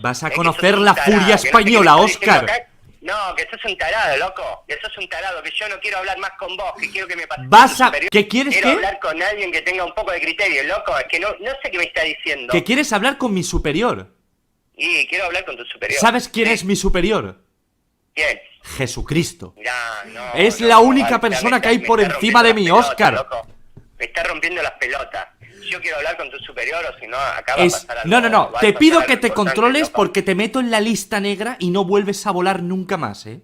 Vas a Es que conocer sos un la tarado, furia que no sé qué me española, estás diciendo Óscar. acá. No, que sos un tarado, loco. Que sos un tarado, que yo no quiero hablar más con vos, que quiero que me pases Vas a tu a... superior. ¿Qué quieres Quiero qué? hablar con alguien que tenga un poco de criterio, loco. Es que no sé qué me está diciendo. ¿Que quieres hablar con mi superior? Y quiero hablar con tu superior. ¿Sabes quién Sí. es mi superior? ¿Quién? Jesucristo. No, Es no, la única Alta, persona que hay me por está encima de rompiendo mí, las pelotas, Óscar. loco. Me está rompiendo las pelotas. Yo quiero hablar con tu superior o si no, acá va a Es... pasar algo. No. va a Te pasar pido algo que te importante, controles loco. porque te meto en la lista negra y no vuelves a volar nunca más, ¿eh?